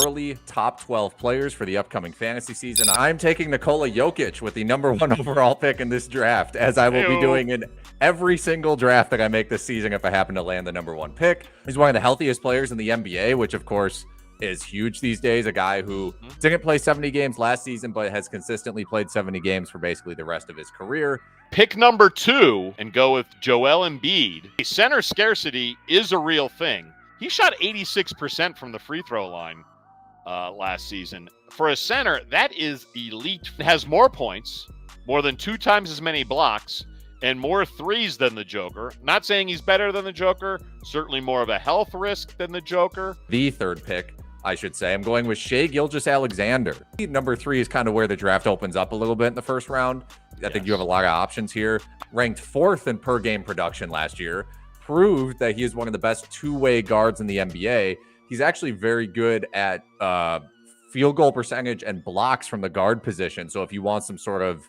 early top 12 players for the upcoming fantasy season. I'm taking Nikola Jokic with the number 1 overall pick in this draft, as I will be doing in every single draft that I make this season if I happen to land the number 1 pick. He's one of the healthiest players in the NBA, which of course is huge these days. A guy who didn't play 70 games last season, but has consistently played 70 games for basically the rest of his career. Pick number 2 and go with Joel Embiid. Center scarcity is a real thing. He shot 86% from the free throw line last season. For a center, that is elite. Has more points, more than 2 times as many blocks, and more threes than the Joker. Not saying he's better than the Joker, certainly more of a health risk than the Joker. The 3rd pick, I should say, I'm going with Shai Gilgeous-Alexander. Number 3 is kind of where the draft opens up a little bit in the first round. I think you have a lot of options here. Ranked 4th in per game production last year. Proved that he is one of the best two-way guards in the NBA. He's actually very good at field goal percentage and blocks from the guard position. So if you want some sort of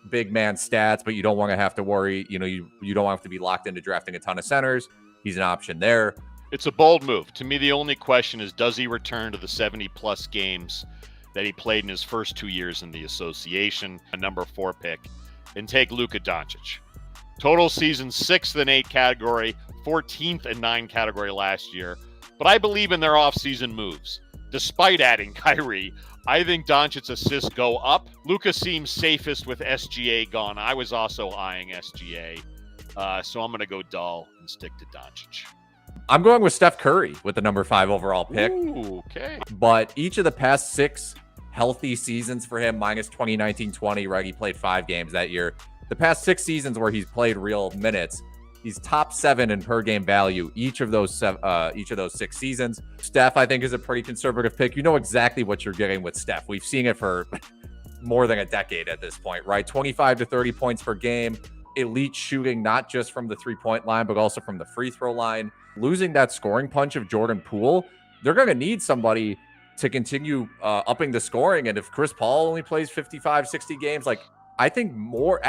big man stats, but you don't want to have to worry, you don't want to have to be locked into drafting a ton of centers, he's an option there. It's a bold move. To me, the only question is, does he return to the 70-plus games that he played in his first 2 years in the association? A number 4 pick. And take Luka Dončić. Total season 6th in 8 category, 14th in 9 category last year. But I believe in their offseason moves. Despite adding Kyrie, I think Doncic's assists go up. Luka seems safest with SGA gone. I was also eyeing SGA. So I'm going to go dull and stick to Doncic. I'm going with Steph Curry with the number 5 overall pick. Ooh, okay. But each of the past 6 healthy seasons for him, minus 2019-20, right? He played 5 games that year. The past 6 seasons where he's played real minutes, he's top 7 in per game value each of those 6 seasons. Steph, I think, is a pretty conservative pick. You know exactly what you're getting with Steph. We've seen it for more than a decade at this point, right? 25 to 30 points per game. Elite shooting, not just from the 3-point line, but also from the free throw line. Losing that scoring punch of Jordan Poole, they're going to need somebody to continue upping the scoring. And if Chris Paul only plays 55, 60 games, I think more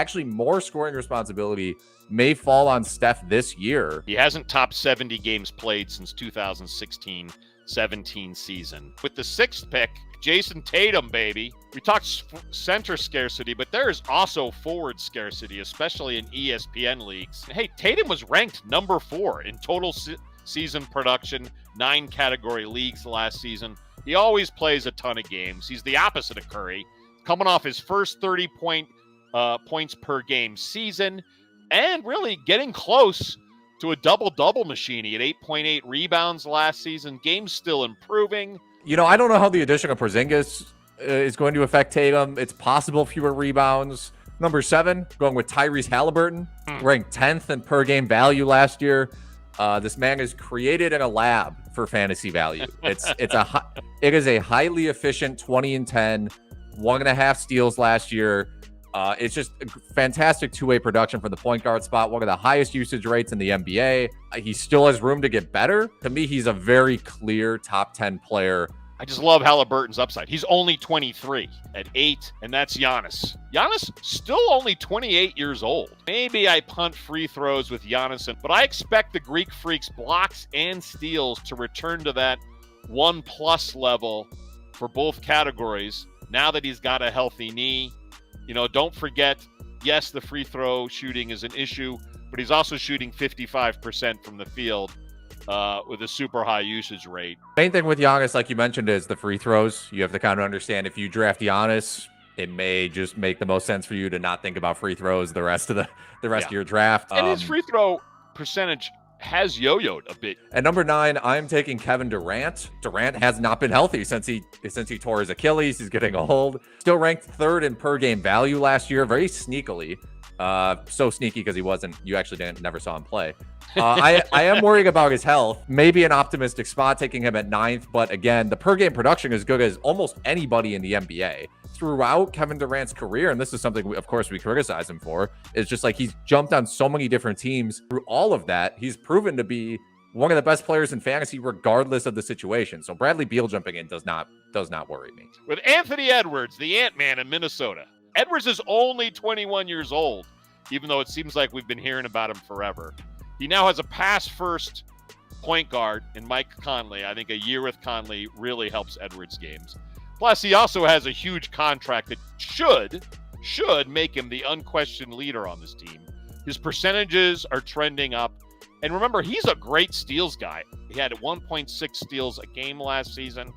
scoring responsibility may fall on Steph this year. He hasn't topped 70 games played since 2016-17 season. With the 6th pick, Jayson Tatum, baby. We talked center scarcity, but there is also forward scarcity, especially in ESPN leagues. Hey, Tatum was ranked number 4 in total season production, 9 category leagues last season. He always plays a ton of games. He's the opposite of Curry, coming off his first 30 points per game season, and really getting close to a double-double machine. He had 8.8 rebounds last season. Game's still improving. I don't know how the addition of Porzingis is going to affect Tatum. It's possible fewer rebounds. Number 7, going with Tyrese Haliburton, ranked 10th in per game value last year. This man is created in a lab for fantasy value. It is a highly efficient 20 and 10, 1.5 steals last year. It's just a fantastic two-way production for the point guard spot, one of the highest usage rates in the NBA. He still has room to get better. To me, he's a very clear top 10 player. I just love Haliburton's upside. He's only 23 at 8, and that's Giannis. Giannis still only 28 years old. Maybe I punt free throws with Giannis, but I expect the Greek Freak's blocks and steals to return to that 1+ level for both categories now that he's got a healthy knee. Don't forget, yes, the free throw shooting is an issue, but he's also shooting 55% from the field with a super high usage rate. Main thing with Giannis, like you mentioned, is the free throws. You have to kind of understand, if you draft Giannis, it may just make the most sense for you to not think about free throws the rest of your draft. And his free throw percentage has yo-yoed a bit. At number 9, I'm taking Kevin Durant. Durant has not been healthy since he tore his Achilles. He's getting old. Still ranked 3rd in per game value last year, very sneakily. So sneaky because you actually never saw him play. I am worrying about his health. Maybe an optimistic spot taking him at 9th, but again, the per game production is good as almost anybody in the NBA. Throughout Kevin Durant's career, and this is something, of course, we criticize him for, is just he's jumped on so many different teams. Through all of that, he's proven to be one of the best players in fantasy regardless of the situation. So Bradley Beal jumping in does not worry me. With Anthony Edwards, the Ant-Man in Minnesota. Edwards is only 21 years old, even though it seems like we've been hearing about him forever. He now has a pass-first point guard in Mike Conley. I think a year with Conley really helps Edwards' games. Plus, he also has a huge contract that should make him the unquestioned leader on this team. His percentages are trending up. And remember, he's a great steals guy. He had 1.6 steals a game last season.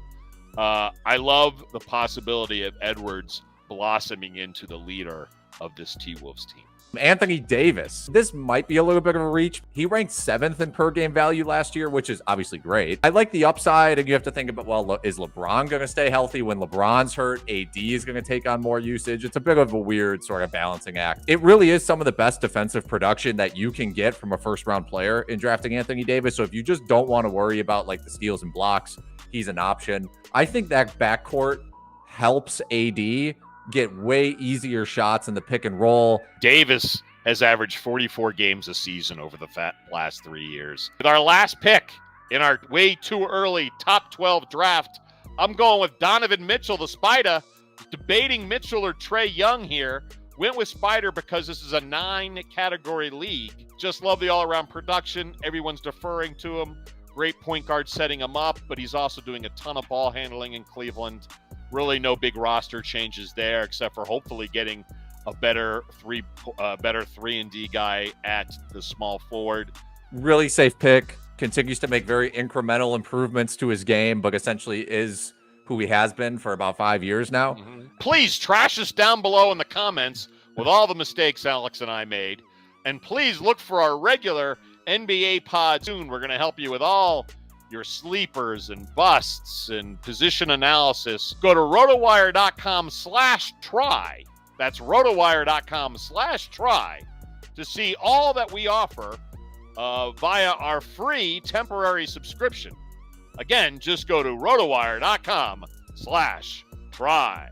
I love the possibility of Edwards blossoming into the leader of this T-Wolves team. Anthony Davis. This might be a little bit of a reach. He ranked 7th in per game value last year, which is obviously great. I like the upside, and you have to think about, well, is LeBron going to stay healthy? When LeBron's hurt, AD is going to take on more usage. It's a bit of a weird sort of balancing act. It really is some of the best defensive production that you can get from a first-round player in drafting Anthony Davis. So if you just don't want to worry about like the steals and blocks, he's an option. I think that backcourt helps AD get way easier shots in the pick and roll. Davis has averaged 44 games a season over the last 3 years. With our last pick in our way too early top 12 draft, I'm going with Donovan Mitchell, the Spider. Debating Mitchell or Trey Young here. Went with Spider because this is a 9-category league. Just love the all-around production. Everyone's deferring to him. Great point guard setting him up, but he's also doing a ton of ball handling in Cleveland. Really no big roster changes there, except for hopefully getting a better 3-and-D guy at the small forward. Really safe pick. Continues to make very incremental improvements to his game, but essentially is who he has been for about 5 years now. Please trash us down below in the comments with all the mistakes Alex and I made. And please look for our regular NBA pod soon. We're going to help you with all your sleepers and busts and position analysis. Go to rotowire.com/try. That's rotowire.com/try to see all that we offer via our free temporary subscription. Again, just go to rotowire.com/try.